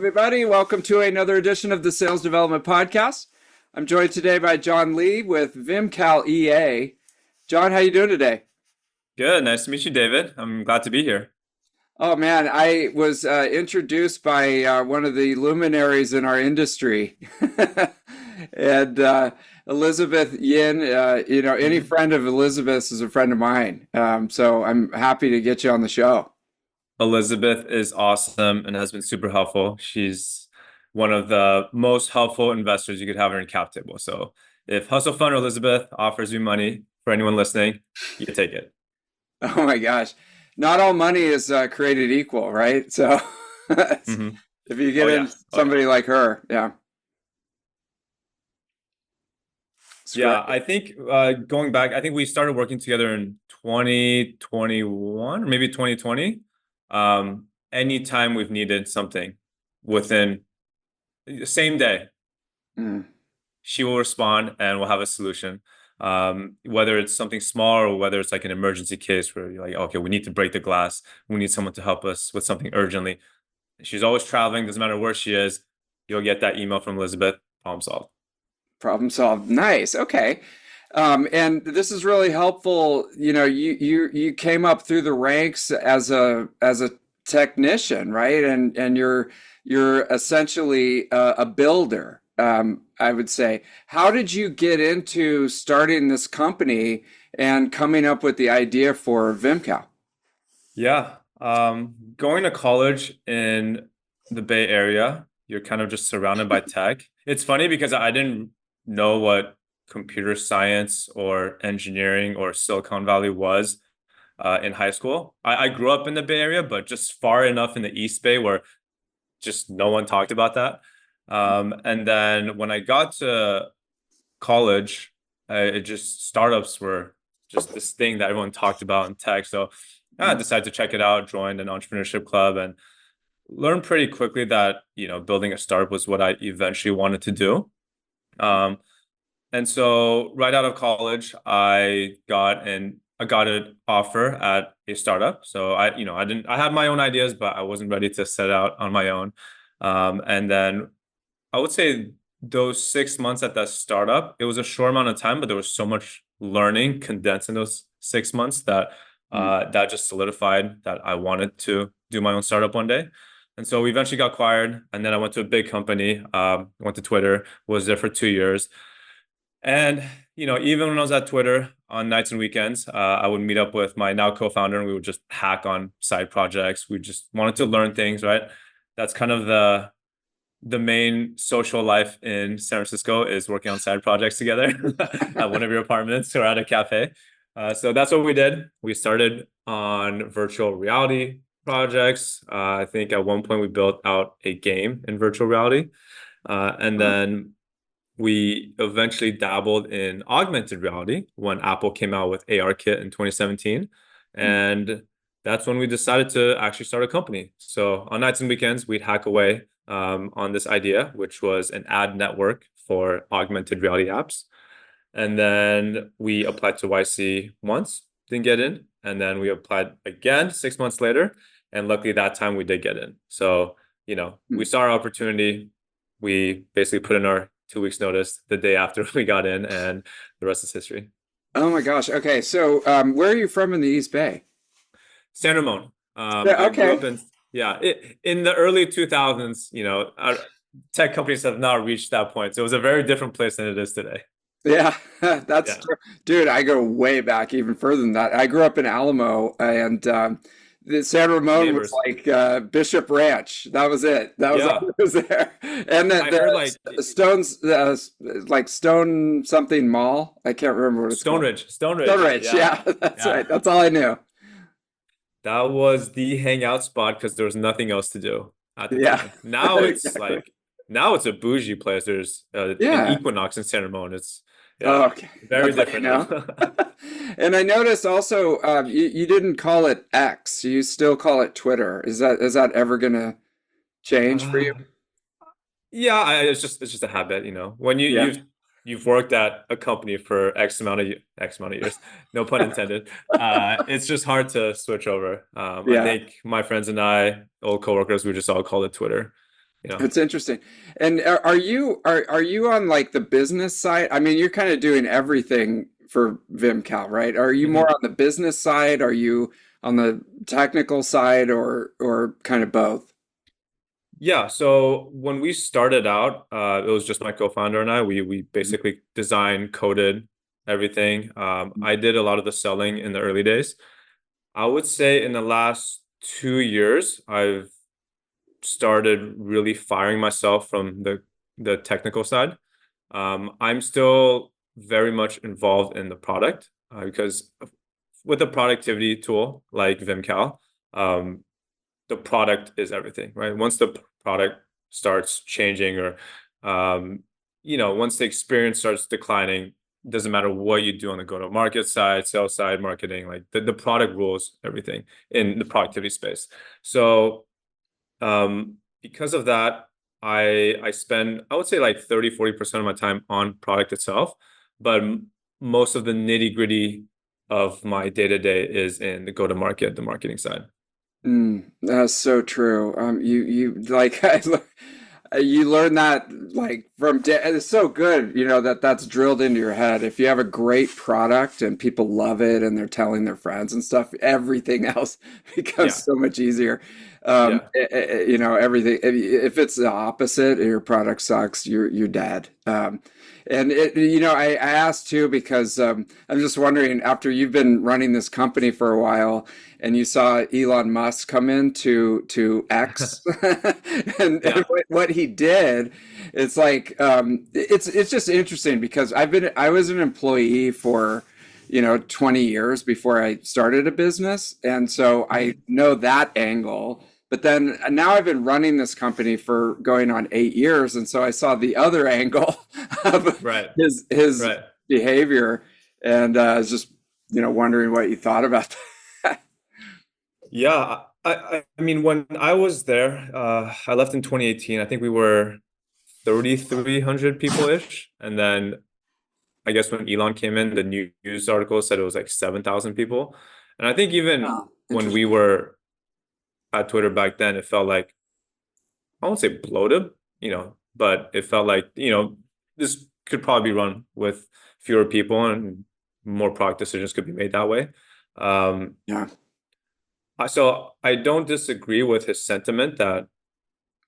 everybody. Welcome to another edition of the Sales Development Podcast. I'm joined today by John Lee with Vimcal EA. John, how you doing today? Good. Nice to meet you, David. I'm glad to be here. Oh man, I was introduced by one of the luminaries in our industry, and Elizabeth Yin. Any friend of Elizabeth's is a friend of mine. So I'm happy to get you on the show. Elizabeth is awesome and has been super helpful. She's one of the most helpful investors you could have on your cap table. So if Hustle Fund or Elizabeth offers you money for anyone listening, you take it. Oh my gosh. Not all money is created equal, right? So if Hmm. you Oh get yeah. in Oh yeah. somebody like her, yeah, it's great. Yeah. I think going back, I think we started working together in 2021 or maybe 2020. Anytime we've needed something within the same day, Mm. she will respond and we'll have a solution. Whether it's something small or whether it's like an emergency case where you're like, okay, we need to break the glass. We need someone to help us with something urgently. She's always traveling, doesn't matter where she is. You'll get that email from Elizabeth, problem solved. Problem solved. Nice. Okay. And this is really helpful. You came up through the ranks as a technician, right? And you're essentially a builder. I would say. How did you get into starting this company and coming up with the idea for Vimcal? Yeah. Going to college in the Bay Area, you're kind of just surrounded by tech. It's funny because I didn't know what computer science or engineering or Silicon Valley was in high school. I grew up in the Bay Area, but just far enough in the East Bay where just no one talked about that. And then when I got to college, it just startups were just this thing that everyone talked about in tech. So I decided to check it out, joined an entrepreneurship club, and learned pretty quickly that building a startup was what I eventually wanted to do. Um, and so right out of college, I got an offer at a startup. So I had my own ideas, but I wasn't ready to set out on my own. And then I would say those 6 months at that startup, it was a short amount of time, but there was so much learning condensed in those 6 months that Mm. that just solidified that I wanted to do my own startup one day. And so we eventually got acquired, and then I went to a big company, went to Twitter, was there for 2 years. And even when I was at Twitter on nights and weekends, I would meet up with my now co-founder, and we would just hack on side projects. We just wanted to learn things, right? That's kind of the main social life in San Francisco is working on side projects together at one of your apartments or at a cafe. So that's what we did. We started on virtual reality projects. I think at one point we built out a game in virtual reality. And then we eventually dabbled in augmented reality when Apple came out with ARKit in 2017. And that's when we decided to actually start a company. So on nights and weekends, we'd hack away on this idea, which was an ad network for augmented reality apps. And then we applied to YC once, didn't get in. And then we applied again 6 months later. And luckily that time we did get in. So, we saw our opportunity. We basically put in our 2 weeks notice the day after we got in, and the rest is history. Oh my gosh. Okay. So, where are you from in the East Bay? San Ramon. Yeah, I grew okay. up in the early 2000s. Tech companies have not reached that point, so it was a very different place than it is today. Yeah, that's Yeah, dude. I go way back, even further than that. I grew up in Alamo, and the San Ramon was neighbors. like Bishop Ranch. That was it. That was all Yeah, that was there. And I heard the Stones, like Stone something Mall. I can't remember what it's Stone called. Ridge. Stone Stone Ridge. Ridge. Yeah, Yeah, that's yeah. right. That's all I knew. That was the hangout spot because there was nothing else to do at the Yeah, time. Now it's exactly. a bougie place. There's an Yeah. Equinox in San Ramon. It's Oh, yeah, okay. very That's how you different know. now. And I noticed also you didn't call it X. You still call it Twitter. Is that ever gonna change for you? Uh, yeah, it's just a habit, When Yeah. you've worked at a company for X amount of years, no pun intended. It's just hard to switch over. I Yeah. think my friends and I, old coworkers, we just all call it Twitter. you know. It's interesting. And are you on like the business side? I mean, you're kind of doing everything for Vimcal, right? Are you more Mhm. on the business side? Are you on the technical side or kind of both? Yeah, so when we started out, it was just my co-founder and I. We basically designed, coded everything. I did a lot of the selling in the early days. I would say in the last 2 years, I've started really firing myself from the technical side. I'm still very much involved in the product because with a productivity tool like Vimcal, um, the product is everything, right? Once the product starts changing or once the experience starts declining, doesn't matter what you do on the go-to-market side, sales side, marketing, like the product rules everything in the productivity space. So because of that, I spend, I would say like 30-40% of my time on product itself, but most of the nitty-gritty of my day-to-day is in the go-to-market, the marketing side. That's so true. You like you learn that like it's so good, that that's drilled into your head. If you have a great product and people love it and they're telling their friends and stuff, everything else becomes Yeah. so much easier. Yeah. Everything. If it's the opposite, your product sucks, you're dead. And I asked too because I'm just wondering after you've been running this company for a while and you saw Elon Musk come into X and Yeah. what he did, it's like it's just interesting because I was an employee for 20 years before I started a business, and so I Mhm. know that angle. But then now I've been running this company for going on 8 years, and so I saw the other angle of Right. his Right. behavior, and I was just wondering what you thought about that. Yeah. I mean, when I was there, I left in 2018. I think we were 3,300 people-ish. And then I guess when Elon came in, the news article said it was like 7,000 people. And I think even Oh, when we interesting. were at Twitter back then, it felt like, I won't say bloated, but it felt like, this could probably be run with fewer people and more product decisions could be made that way. Um, Yeah. so I don't disagree with his sentiment that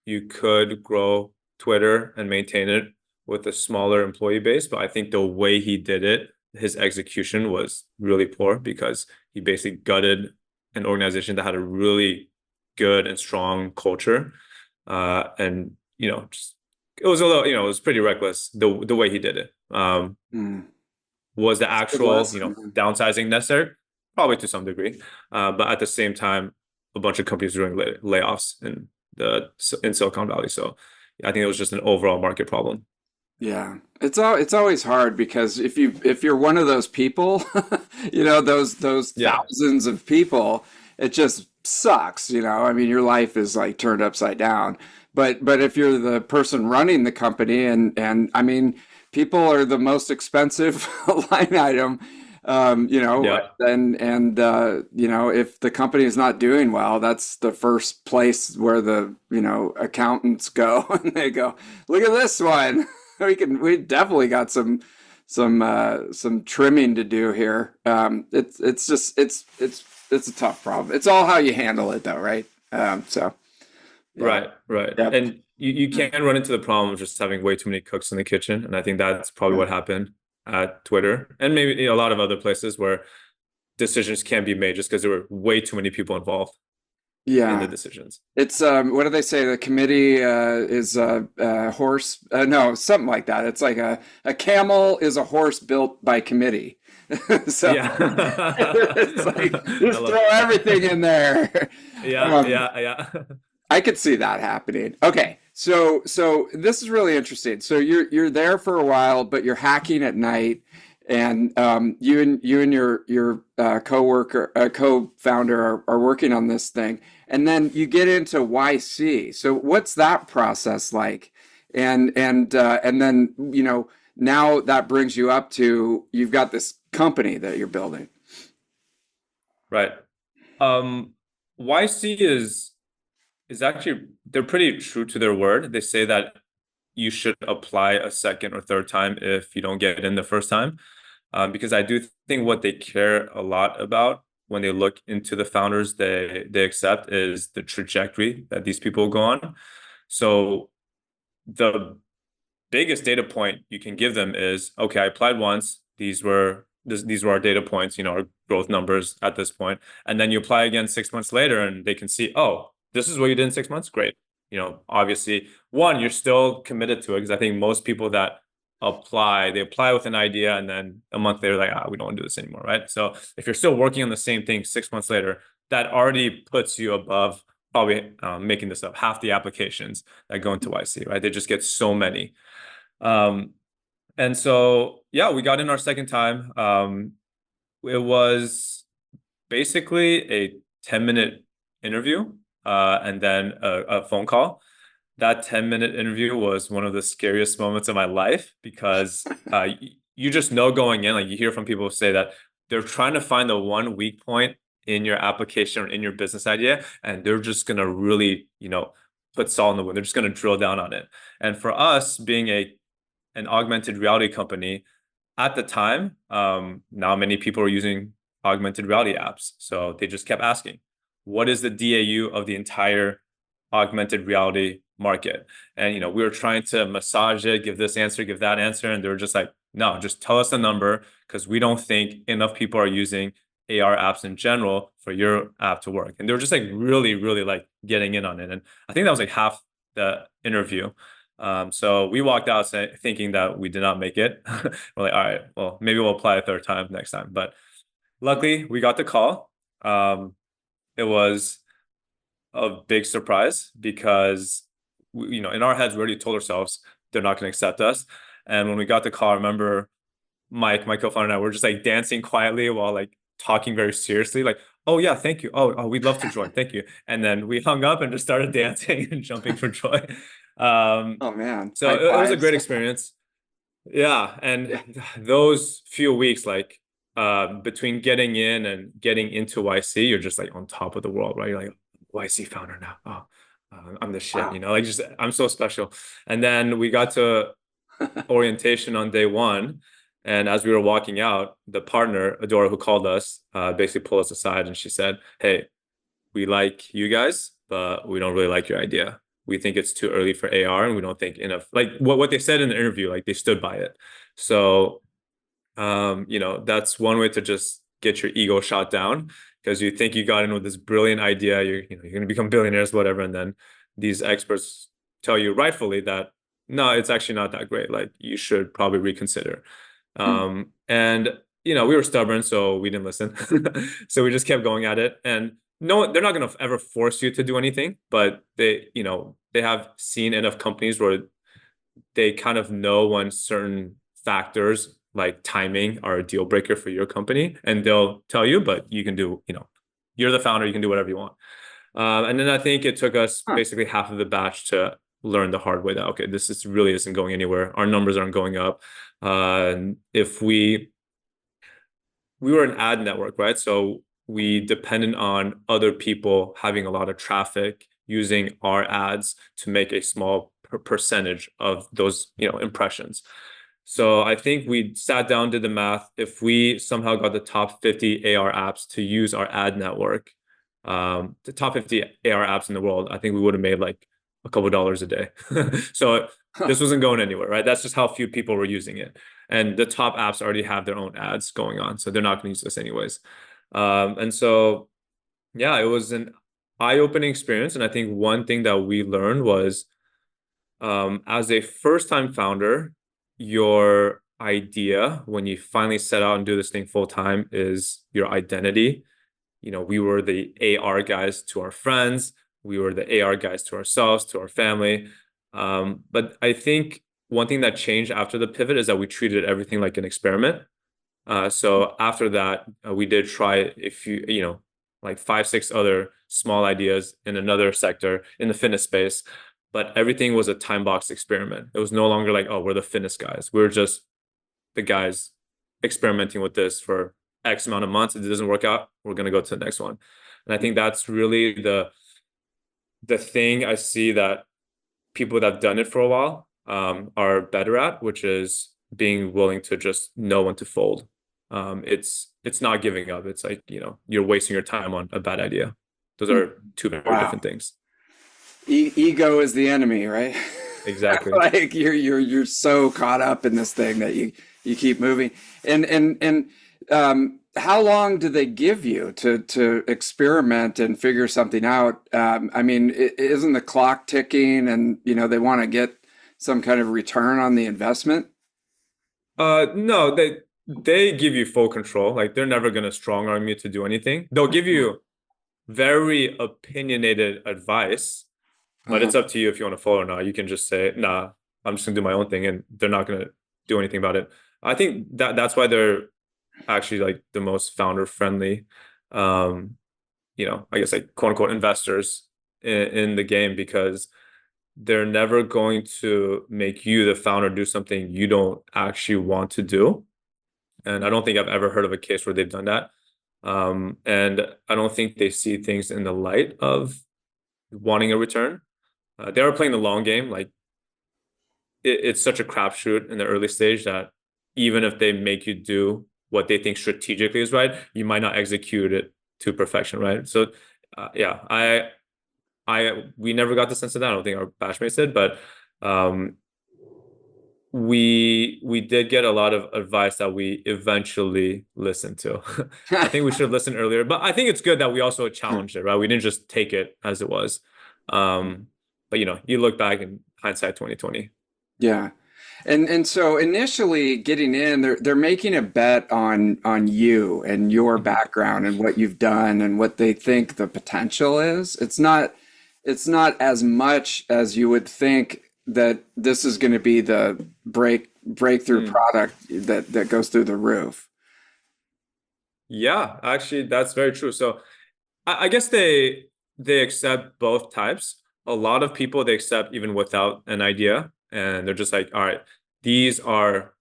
you could grow Twitter and maintain it with a smaller employee base, but I think the way he did it, his execution was really poor because he basically gutted an organization that had a really good and strong culture. And just it was a little, it was pretty reckless the way he did it. Mm. Was the It's a good actual, lesson. downsizing necessary? Probably to some degree. But at the same time, a bunch of companies were doing layoffs in Silicon Valley. So I think it was just an overall market problem. Yeah, it's always hard because if you're one of those people, those Yeah. thousands of people, it just sucks, I mean, your life is like turned upside down. But if you're the person running the company and I mean, people are the most expensive line item, Yeah. if the company is not doing well, that's the first place where the accountants go and they go, look at this one. We definitely got some trimming to do here. It's just it's a tough problem. It's all how you handle it though, right? So yeah. Right. Right. Yep. And you can run into the problem of just having way too many cooks in the kitchen. And I think that's probably Yeah. what happened at Twitter and maybe a lot of other places where decisions can't be made just because there were way too many people involved in the Yeah. decisions. It's what do they say? The committee is a horse. No, something like that. It's like a camel is a horse built by committee. So Yeah. it's like I just love throw that. everything in there. Yeah, Um, yeah, yeah. I could see that happening. Okay, so this is really interesting. So you're there for a while, but you're hacking at night, and you and your coworker co-founder are working on this thing, and then you get into YC. So what's that process like? And then now that brings you up to you've got this company that you're building. Right. Um, YC is is actually they're pretty true to their word. They say that you should apply a second or third time if you don't get in the first time. Because I do think what they care a lot about when they look into the founders they accept is the trajectory that these people go on. So the biggest data point you can give them is, okay, I applied once. These were our data points, our growth numbers at this point. And then you apply again 6 months later and they can see, oh, this is what you did in 6 months. Great. Obviously, one, you're still committed to it because I think most people that they apply with an idea and then a month later, like, we don't want to do this anymore, right? So if you're still working on the same thing 6 months later, that already puts you above probably making this up, half the applications that go into YC, right? They just get so many. Um, and so, yeah, we got in our second time. It was basically a 10-minute interview and then a phone call. That 10-minute interview was one of the scariest moments of my life because you just know going in, like you hear from people say that they're trying to find the one weak point in your application or in your business idea, and they're just going to really, put salt in the wound. They're just going to drill down on it. And for us, being an augmented reality company, at the time, now many people are using augmented reality apps. So they just kept asking, what is the DAU of the entire augmented reality market? And, we were trying to massage it, give this answer, give that answer. And they were just like, no, just tell us the number because we don't think enough people are using AR apps in general for your app to work. And they were just like really, really like getting in on it. And I think that was like half the interview. So we walked out thinking that we did not make it. We're like, all right, well, maybe we'll apply a third time next time. But luckily, we got the call. It was a big surprise because in our heads, we already told ourselves they're not going to accept us. And when we got the call, I remember Mike, my co-founder, and I were just like dancing quietly while like talking very seriously, like, oh yeah, thank you. Oh, we'd love to join. Thank you. And then we hung up and just started dancing and jumping for joy. Um, Oh man, so high it was a fives. great experience. Yeah, and Yeah. those few weeks, like between getting in and getting into YC, you're just like on top of the world, right? You're like YC founder now. Oh, I'm the shit, Wow. like just I'm so special. And then we got to orientation on day one, and as we were walking out, the partner Adora who called us basically pulled us aside, and she said, "Hey, we like you guys, but we don't really like your idea. We think it's too early for AR, and we don't think enough." Like what they said in the interview, like they stood by it. So, that's one way to just get your ego shot down because you think you got in with this brilliant idea, you're going to become billionaires, whatever, and then these experts tell you rightfully that no, it's actually not that great. Like you should probably reconsider. Hmm. And we were stubborn, so we didn't listen. So we just kept going at it. And no, they're not going to ever force you to do anything, but they have seen enough companies where they kind of know when certain factors like timing are a deal breaker for your company, and they'll tell you, but you can do, you're the founder, you can do whatever you want. And then I think it took us Huh. basically half of the batch to learn the hard way that okay, this is really isn't going anywhere. Our numbers aren't going up. If we were an ad network, right? So we depended on other people having a lot of traffic using our ads to make a small percentage of those, impressions. So I think we sat down, did the math. If we somehow got the top 50 AR apps to use our ad network, the top 50 AR apps in the world, I think we would have made like a couple dollars a day. So Huh. this wasn't going anywhere, right? That's just how few people were using it. And the top apps already have their own ads going on, so they're not going to use this anyways. And so, yeah, it was an eye-opening experience. And I think one thing that we learned was as a first-time founder, your idea when you finally set out and do this thing full time is your identity. We were the AR guys to our friends, we were the AR guys to ourselves, to our family. But I think one thing that changed after the pivot is that we treated everything like an experiment. So after that, we did try a few, like five, six other small ideas in another sector in the fitness space, but everything was a time box experiment. It was no longer like, oh, we're the fitness guys. We're just the guys experimenting with this for X amount of months. If it doesn't work out, we're going to go to the next one. And I think that's really the thing I see that people that have done it for a while are better at, which is being willing to just know when to fold. It's not giving up. It's like, you're wasting your time on a bad idea. Those Mm. are two very Wow. different things. Ego is the enemy, right? Exactly. Like you're so caught up in this thing that you keep moving. And how long do they give you to experiment and figure something out? I mean, isn't the clock ticking, and they want to get some kind of return on the investment? No, they give you full control. Like they're never gonna strong arm you to do anything. They'll give you very opinionated advice, but Uh-huh. it's up to you if you want to follow or not. You can just say, nah, I'm just gonna do my own thing, and they're not gonna do anything about it. I think that's why they're actually like the most founder friendly, I guess like quote unquote investors in the game, because they're never going to make you, the founder, do something you don't actually want to do. And I don't think I've ever heard of a case where they've done that. And I don't think they see things in the light of wanting a return. They are playing the long game. Like it's such a crapshoot in the early stage that even if they make you do what they think strategically is right, you might not execute it to perfection, right? So, yeah, we never got the sense of that. I don't think our batchmates did, but um, we did get a lot of advice that we eventually listened to. I think we should have listened earlier, but I think it's good that we also challenged it, right? We didn't just take it as it was. But you look back in hindsight 2020. Yeah. And so initially getting in, they're making a bet on you and your Mhm. background and what you've done and what they think the potential is. It's not as much as you would think that this is going to be the breakthrough Mm. product that goes through the roof. Yeah, actually, that's very true. So I guess they accept both types. A lot of people they accept even without an idea, and they're just like, all right, these are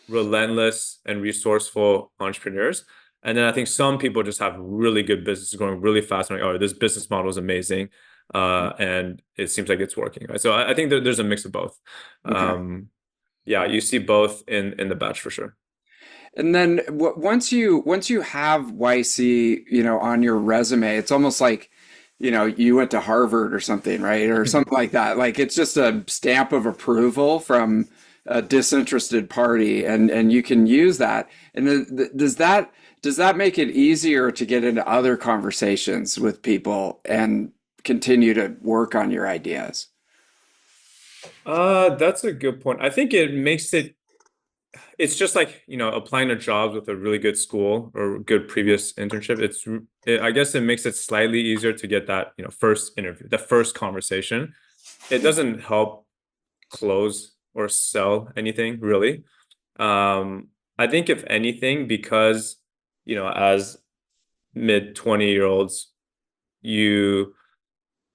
relentless and resourceful entrepreneurs. And then I think some people just have really good businesses growing really fast. And like, oh, this business model is amazing, and it seems like it's working, right? So I think there's a mix of both. Okay. Yeah, you see both in the batch for sure. And then once you have YC, on your resume, it's almost like, you went to Harvard or something, right? Or something like that. Like it's just a stamp of approval from a disinterested party, and you can use that. And does that make it easier to get into other conversations with people and continue to work on your ideas? That's a good point. I think it's just like, applying to jobs with a really good school or good previous internship. I guess it makes it slightly easier to get that, first interview, the first conversation. It Yeah. doesn't help close or sell anything really. I think if anything, because, as mid 20-year-olds, you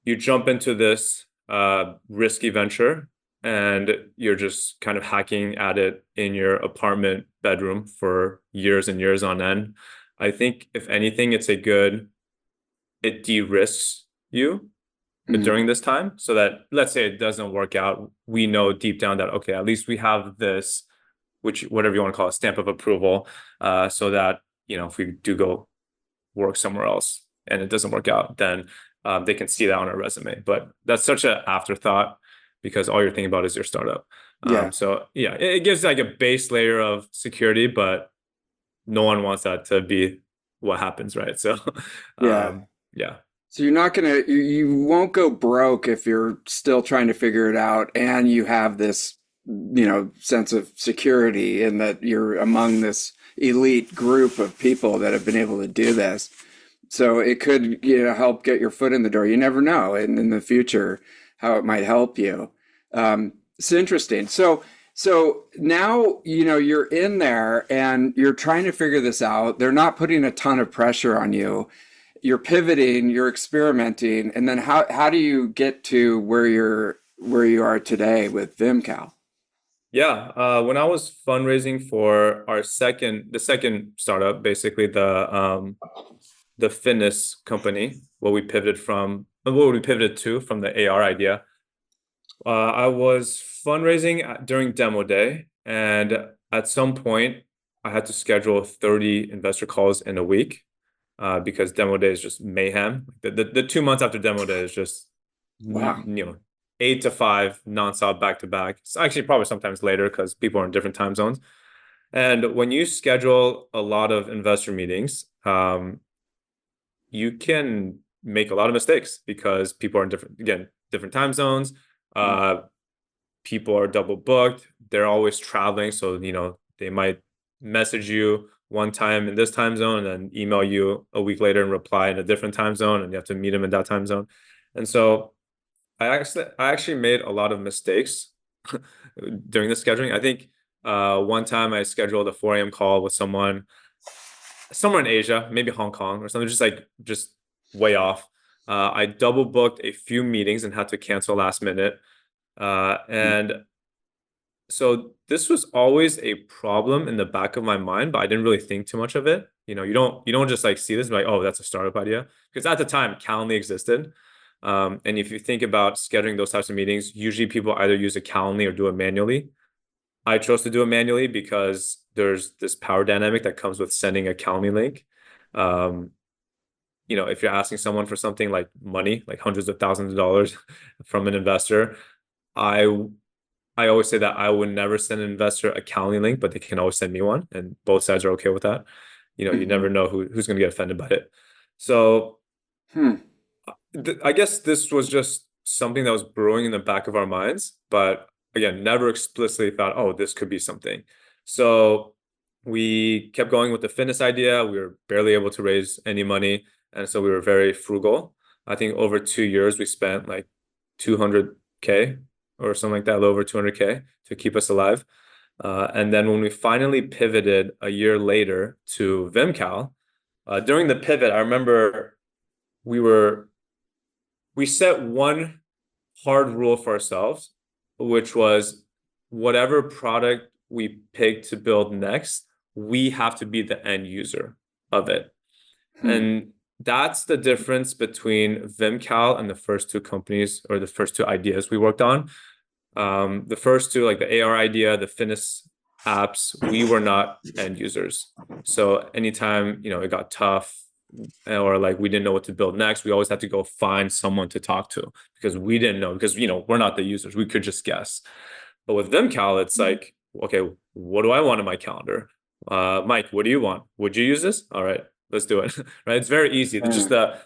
you jump into this risky venture and you're just kind of hacking at it in your apartment bedroom for years and years on end. I think if anything, it de-risks you Mhm. during this time, so that let's say it doesn't work out, we know deep down that, okay, at least we have this, which whatever you want to call it, stamp of approval, so that, if we do go work somewhere else and it doesn't work out, then they can see that on our resume. But that's such an afterthought because all you're thinking about is your startup. Yeah. So yeah, it gives like a base layer of security, but no one wants that to be what happens, right? So Yeah. yeah. So you're not gonna, you won't go broke if you're still trying to figure it out, and you have this, sense of security in that you're among this elite group of people that have been able to do this. So it could, help get your foot in the door. You never know in the future how it might help you. It's interesting. So now, you're in there and you're trying to figure this out. They're not putting a ton of pressure on you. You're pivoting, you're experimenting, and then how do you get to where you are today with Vimcal? Yeah, when I was fundraising for the second startup, basically the fitness company, what we pivoted from what we pivoted to from the AR idea. I was fundraising during demo day, and at some point, I had to schedule 30 investor calls in a week because demo day is just mayhem. The 2 months after demo day is just, Wow. 8 to 5 nonstop back to back. It's actually probably sometimes later because people are in different time zones. And when you schedule a lot of investor meetings, you can make a lot of mistakes because people are in different time zones. Mm. Uh, People are double booked. They're always traveling. So, they might message you one time in this time zone and then email you a week later and reply in a different time zone, and you have to meet them in that time zone. And so I actually made a lot of mistakes during the scheduling. I think one time I scheduled a 4 a.m. call with someone somewhere in Asia, maybe Hong Kong or something, just way off. I double booked a few meetings and had to cancel last minute. And so this was always a problem in the back of my mind, but I didn't really think too much of it. You don't just like see this and be like, oh, that's a startup idea. Because at the time, Calendly existed. And if you think about scheduling those types of meetings, usually people either use a Calendly or do it manually. I chose to do it manually because there's this power dynamic that comes with sending a Calendly link. Um, if you're asking someone for something like money, like hundreds of thousands of dollars from an investor, I I always say that I would never send an investor a Calendly link, but they can always send me one, and both sides are okay with that. You Mhm. never know who's going to get offended by it. So Hmm. I guess this was just something that was brewing in the back of our minds, but again, never explicitly thought, oh, this could be something. So we kept going with the fitness idea. We were barely able to raise any money, and so we were very frugal. I think over 2 years we spent like 200K or something like that, a little over 200K to keep us alive. And then when we finally pivoted a year later to Vimcal, during the pivot, I remember we were we set one hard rule for ourselves, which was whatever product we pick to build next, we have to be the end user of it. Hmm. And that's the difference between Vimcal and the first two companies or the first two ideas we worked on. The first two, like the AR idea, the fitness apps, we were not end users. So anytime, it got tough or like we didn't know what to build next, we always had to go find someone to talk to because we didn't know because, we're not the users. We could just guess. But with Vimcal, it's like, okay, what do I want in my calendar? Mike, what do you want? Would you use this? All right, let's do it. Right? It's very easy. It's just Yeah.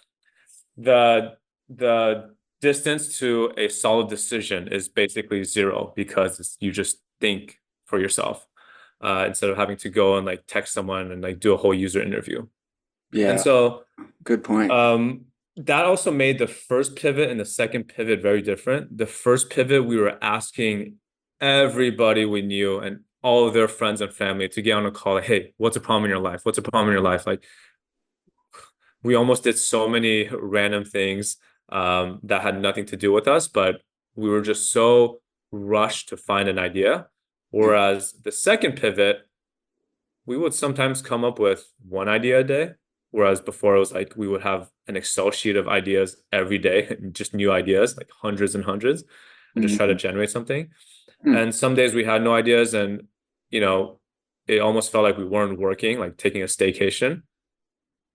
the the distance to a solid decision is basically zero because you just think for yourself instead of having to go and like text someone and like do a whole user interview. And Yeah. so Good point. that also made the first pivot and the second pivot very different. The first pivot, we were asking everybody we knew and all of their friends and family to get on a call. Like, hey, what's a problem in your life? What's a problem in your life? Like, we almost did so many random things that had nothing to do with us, but we were just so rushed to find an idea. Yeah. Whereas the second pivot, we would sometimes come up with one idea a day. Whereas before it was like we would have an Excel sheet of ideas every day, just new ideas, like hundreds and hundreds, and just try to Mhm. generate something. Hmm. And some days we had no ideas, and you know, it almost felt like we weren't working, like taking a staycation.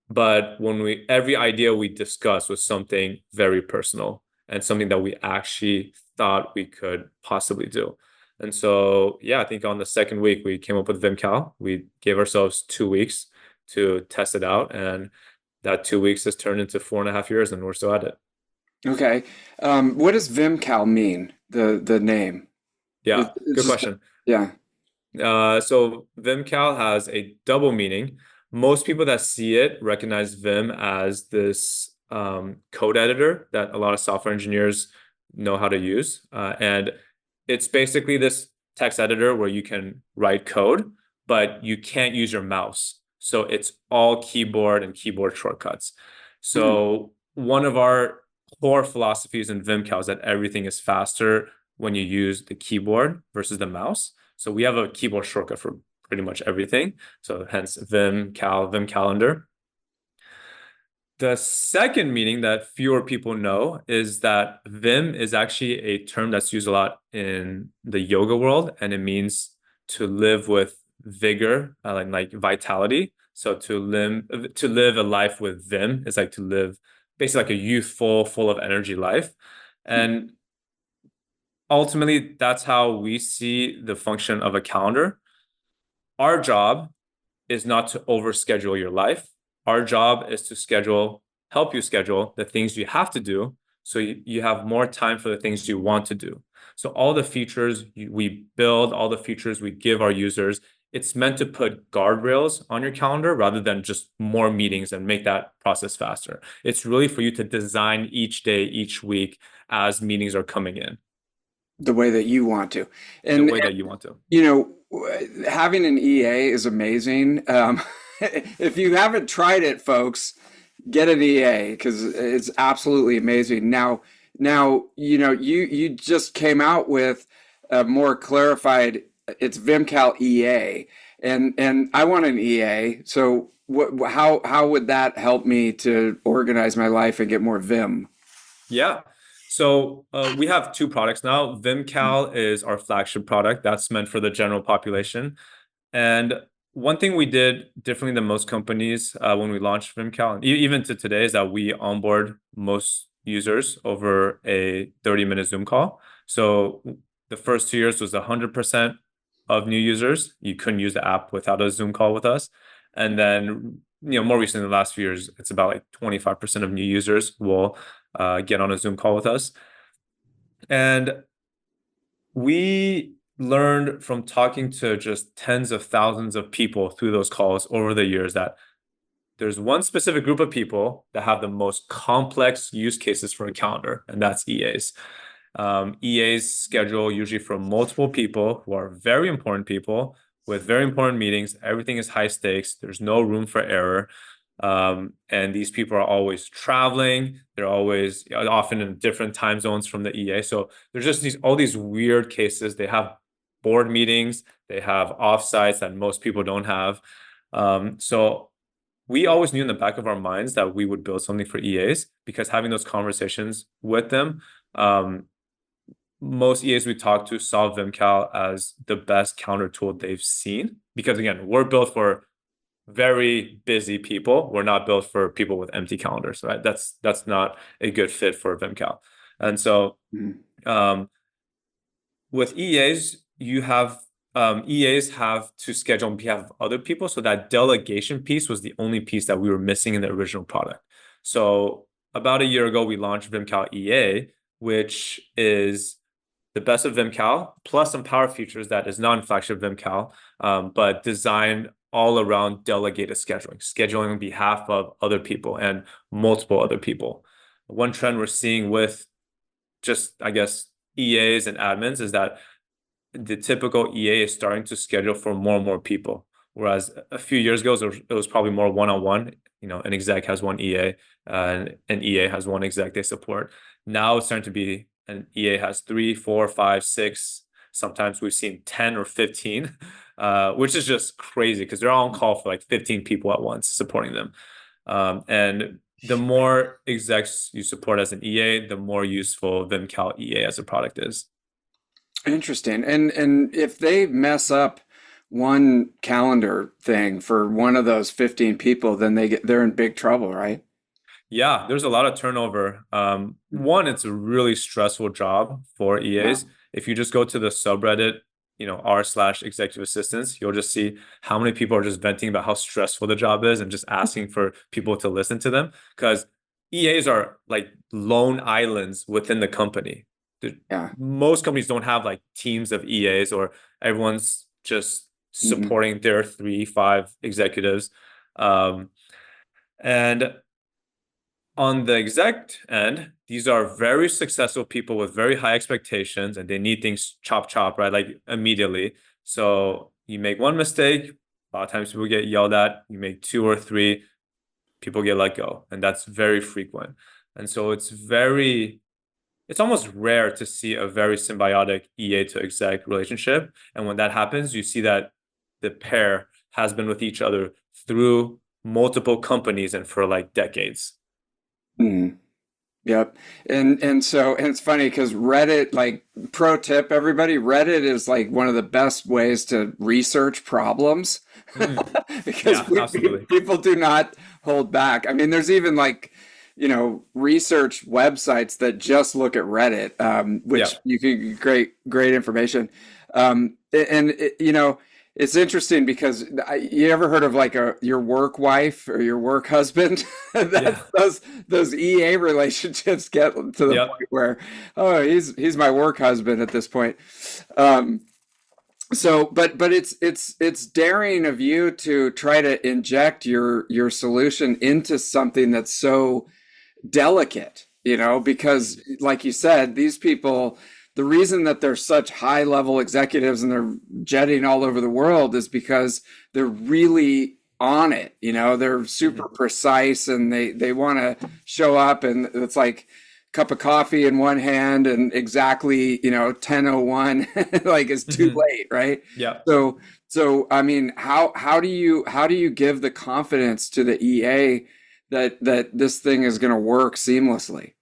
But every idea we discussed was something very personal and something that we actually thought we could possibly do. And so, yeah, I think on the second week we came up with Vimcal. We gave ourselves 2 weeks to test it out, and that 2 weeks has turned into 4.5 years, and we're still at it. Okay. What does Vimcal mean? The name. Yeah, It's good just question. yeah. So Vimcal has a double meaning. Most people that see it recognize Vim as this code editor that a lot of software engineers know how to use. And it's basically this text editor where you can write code, but you can't use your mouse. So it's all keyboard and keyboard shortcuts. Hmm. So one of our core philosophies in Vimcal is that everything is faster when you use the keyboard versus the mouse. So we have a keyboard shortcut for pretty much everything. So hence Vim Calendar. The second meaning that fewer people know is that Vim is actually a term that's used a lot in the yoga world, and it means to live with vigor, like vitality. So to live a life with Vim is like to live basically like a youthful, full of energy life. And ultimately, that's how we see the function of a calendar. Our job is not to overschedule your life. Our job is to help you schedule the things you have to do so you have more time for the things you want to do. So all the features we build, all the features we give our users, it's meant to put guardrails on your calendar rather than just more meetings and make that process faster. It's really for you to design each day, each week as meetings are coming in The way that you want to. the And way that you want to. you know, having an EA is amazing. If you haven't tried it, folks, get an EA because it's absolutely amazing. Now, you just came out with a more clarified. It's Vimcal EA, and I want an EA. So, how would that help me to organize my life and get more Vim? Yeah. So we have two products now. Vimcal is our flagship product that's meant for the general population. And one thing we did differently than most companies when we launched Vimcal, and even to today, is that we onboard most users over a 30-minute Zoom call. So the first 2 years was 100% of new users. You couldn't use the app without a Zoom call with us. And then, more recently, the last few years, it's about like 25% of new users will get on a Zoom call with us. And we learned from talking to just tens of thousands of people through those calls over the years that there's one specific group of people that have the most complex use cases for a calendar, and that's EAs. EAs schedule usually for multiple people who are very important people with very important meetings. Everything is high stakes. There's no room for error. And these people are always traveling. They're always often in different time zones from the EA. So there's just all these weird cases. They have board meetings. They have offsites that most people don't have. So we always knew in the back of our minds that we would build something for EAs because having those conversations with them, most EAs we talked to saw Vimcal as the best counter tool they've seen. Because again, we're built for very busy people. We're not built for people with empty calendars, right? That's not a good fit for Vimcal. And so Mm. um, with EAs have to schedule on behalf of other people. So that delegation piece was the only piece that we were missing in the original product. So about a year ago, we launched Vimcal EA, which is the best of Vimcal, plus some power features that is non-flagship Vimcal, but designed all around delegated scheduling on behalf of other people and multiple other people. One trend we're seeing with just, I guess, EAs and admins is that the typical EA is starting to schedule for more and more people. Whereas a few years ago, it was probably more one-on-one. An exec has one EA, and an EA has one exec they support. Now it's starting to be an EA has 3, 4, 5, 6. Sometimes we've seen 10 or 15, which is just crazy because they're all on call for like 15 people at once supporting them. And the more execs you support as an EA, the more useful Vimcal EA as a product is. Interesting. And if they mess up one calendar thing for one of those 15 people, then they're in big trouble, right? Yeah, there's a lot of turnover. One, it's a really stressful job for Yeah. EAs. If you just go to the subreddit, r/executive assistants, you'll just see how many people are just venting about how stressful the job is and just asking for people to listen to them. Because EAs are like lone islands within the company. Yeah. Most companies don't have like teams of EAs or everyone's just Mm-mm. supporting their 3, 5 executives. And on the exec end, these are very successful people with very high expectations and they need things chop chop, right? Like immediately. So you make one mistake, a lot of times people get yelled at. You make two or three, people get let go. And that's very frequent. And so it's almost rare to see a very symbiotic EA to exec relationship. And when that happens, you see that the pair has been with each other through multiple companies and for like decades. Mm. Yep. And it's funny because Reddit, like pro tip, everybody, Reddit is like one of the best ways to research problems Mm, because yeah, absolutely. people do not hold back. I mean, there's even like, research websites that just look at Reddit, Yeah. which you can get great information. And it's interesting because you ever heard of like your work wife or your work husband? Yeah. That's those EA relationships get to the Yep. point where, oh, he's my work husband at this point. Um, but it's daring of you to try to inject your solution into something that's so delicate, because like you said, these people, the reason that they're such high level executives and they're jetting all over the world is because they're really on it. They're super Mhm. precise and they want to show up, and it's like cup of coffee in one hand and exactly 10:01 like it's too Mhm. late, right? Yeah. So I mean, how do you give the confidence to the EA that this thing is going to work seamlessly?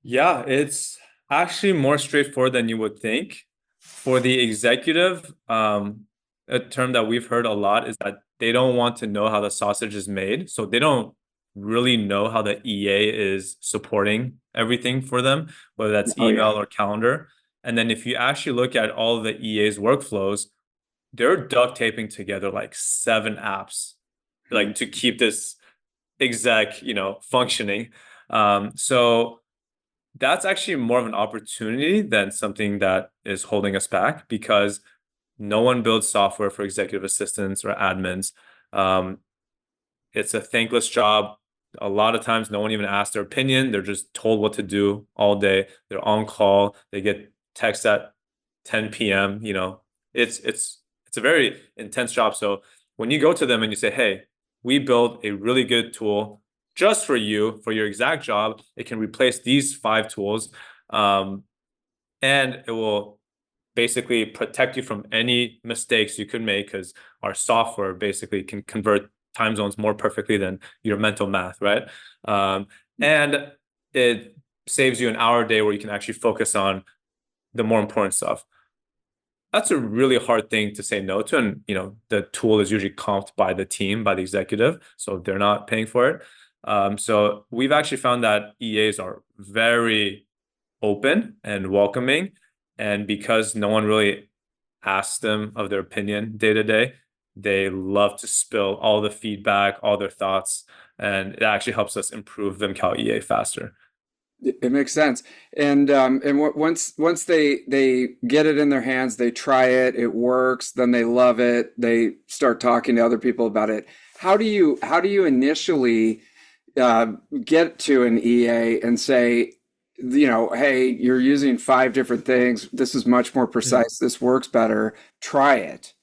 Yeah, it's actually more straightforward than you would think. For the executive, a term that we've heard a lot is that they don't want to know how the sausage is made. So they don't really know how the EA is supporting everything for them, whether that's Oh email yeah. or calendar. And then if you actually look at all of the EA's workflows, they're duct taping together like 7 apps, Hmm. like to keep this exec, functioning. So that's actually more of an opportunity than something that is holding us back because no one builds software for executive assistants or admins. Um, it's a thankless job. A lot of times, no one even asks their opinion. They're just told what to do all day. They're on call. They get text at 10 p.m. It's a very intense job. So when you go to them and you say, "Hey, we built a really good tool just for you for your exact job. It can replace these 5 tools, um, and it will basically protect you from any mistakes you could make because our software basically can convert time zones more perfectly than your mental math, right? Um, and it saves you an hour a day where you can actually focus on the more important stuff. That's a really hard thing to say no to. And, the tool is usually comped by the team, by the executive. So they're not paying for it. So we've actually found that EAs are very open and welcoming. And because no one really asks them of their opinion day to day, they love to spill all the feedback, all their thoughts, and it actually helps us improve Vimcal EA faster. It makes sense. And once they get it in their hands, they try it, it works, then they love it, they start talking to other people about it. How do you initially uh, get to an EA and say, hey, you're using 5 different things. This is much more Mhm. precise. This works better. Try it.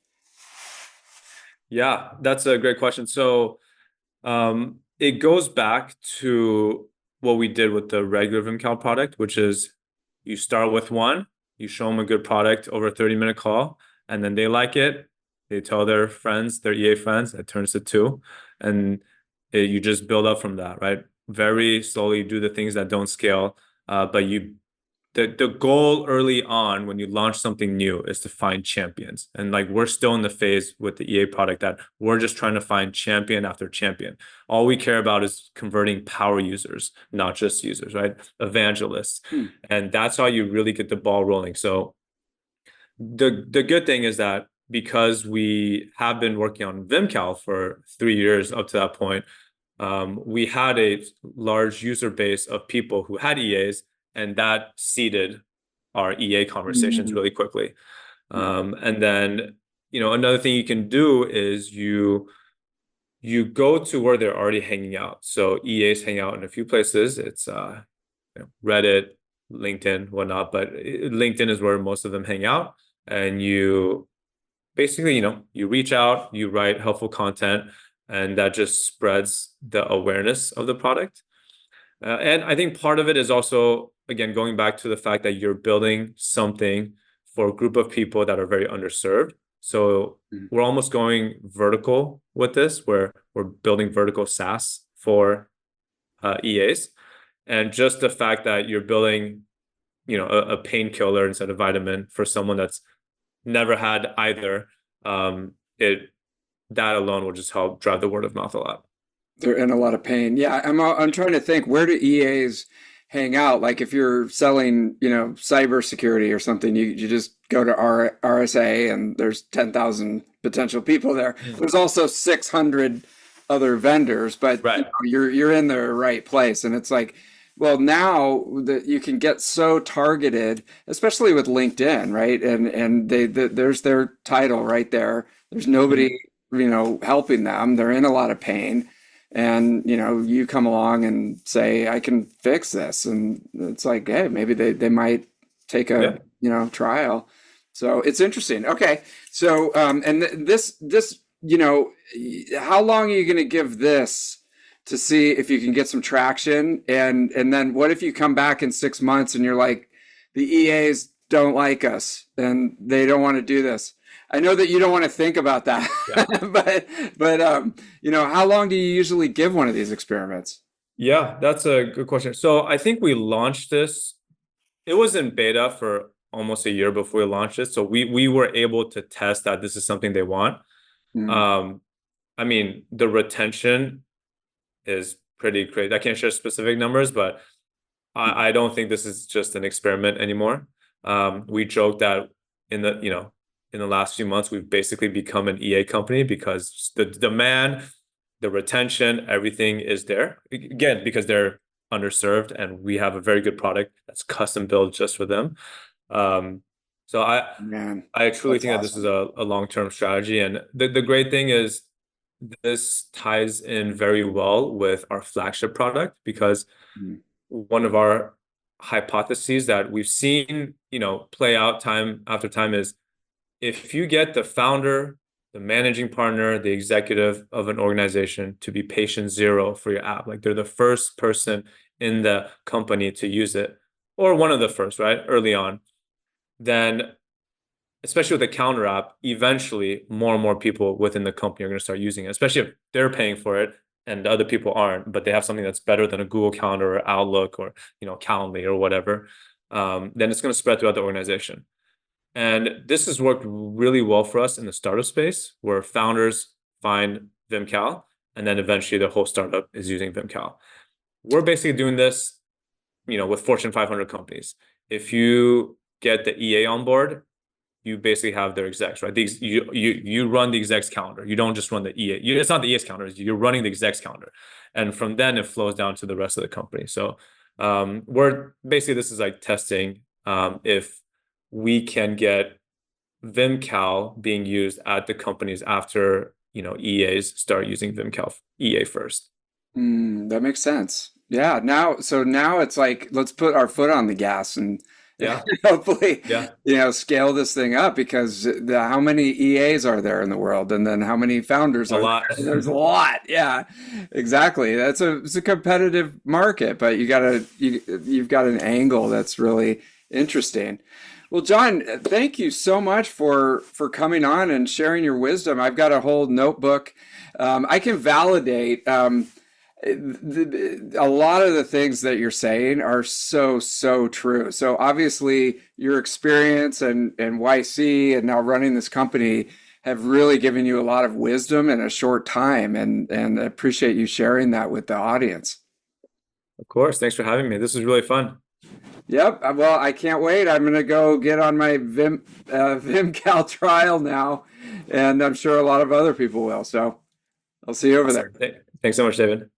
Yeah, that's a great question. So it goes back to what we did with the regular Vimcal product, which is you start with one, you show them a good product over a 30-minute call, and then they like it. They tell their friends, their EA friends, it turns to two. And you just build up from that, right? Very slowly do the things that don't scale. But the goal early on when you launch something new is to find champions. And like we're still in the phase with the EA product that we're just trying to find champion after champion. All we care about is converting power users, not just users, right? Evangelists. Hmm. And that's how you really get the ball rolling. So the good thing is that because we have been working on Vimcal for 3 years up to that point, we had a large user base of people who had EAs, and that seeded our EA conversations Mm. really quickly. Yeah. And then, another thing you can do is you go to where they're already hanging out. So EAs hang out in a few places. It's Reddit, LinkedIn, whatnot, but LinkedIn is where most of them hang out. And you basically, you reach out, you write helpful content, and that just spreads the awareness of the product. And I think part of it is also, again, going back to the fact that you're building something for a group of people that are very underserved. So Mm. we're almost going vertical with this, where we're building vertical SaaS for EAs. And just the fact that you're building, a painkiller instead of vitamin for someone that's never had either, it that alone will just help drive the word of mouth a lot. They're in a lot of pain. Yeah, I'm trying to think, where do EAs hang out? Like if you're selling, cybersecurity or something, you just go to RSA and there's 10,000 potential people there. Mm. There's also 600 other vendors, but Right. you're in the right place. And it's like, well, now that you can get so targeted, especially with LinkedIn, right? And there's their title right there. There's nobody, Mhm. helping them. They're in a lot of pain. And you come along and say, I can fix this, and it's like, hey, maybe they might take a Yeah. trial. So it's interesting. Okay, so and this how long are you going to give this to see if you can get some traction? And then what if you come back in 6 months and you're like, the EAs don't like us and they don't want to do this? I know that you don't want to think about that, Yeah. but how long do you usually give one of these experiments? Yeah, that's a good question. So I think we launched this. It was in beta for almost a year before we launched it. So we were able to test that this is something they want. Mm, Um, I mean, the retention is pretty great. I can't share specific numbers, but I don't think this is just an experiment anymore. We joked that in the, in the last few months, we've basically become an EA company because the demand, the retention, everything is there. Again, because they're underserved and we have a very good product that's custom built just for them. Um, so man, I truly that's think that this is awesome. a long-term strategy. And the great thing is this ties in very well with our flagship product because Mm, one of our hypotheses that we've seen, play out time after time is if you get the founder, the managing partner, the executive of an organization to be patient zero for your app, like they're the first person in the company to use it, or one of the first, right, early on, then especially with the counter app, eventually more and more people within the company are going to start using it, especially if they're paying for it and the other people aren't, but they have something that's better than a Google Calendar or Outlook or, Calendly or whatever. Then it's going to spread throughout the organization. And this has worked really well for us in the startup space where founders find Vimcal and then eventually the whole startup is using Vimcal. We're basically doing this, with Fortune 500 companies. If you get the EA on board, you basically have their execs, right? You run the execs calendar. You don't just run the EA. It's not the EA's calendar. You're running the execs calendar, and from then it flows down to the rest of the company. So we're basically this is like testing if we can get Vimcal being used at the companies after EAs start using Vimcal EA first. that makes sense. Yeah, now it's like, let's put our foot on the gas and Yeah, hopefully, yeah, scale this thing up, because how many EAs are there in the world, and then how many founders a are lot. there? There's a lot. Yeah, exactly. It's a competitive market, but you've got an angle that's really interesting. Well, John, thank you so much for coming on and sharing your wisdom. I've got a whole notebook. I can validate. A lot of the things that you're saying are so true. So obviously your experience and YC and now running this company have really given you a lot of wisdom in a short time, and I appreciate you sharing that with the audience. Of course. Thanks for having me. This is really fun. Yep. Well, I can't wait. I'm gonna go get on my Vimcal trial now, and I'm sure a lot of other people will. So I'll see you over there. Awesome. Thanks so much, David.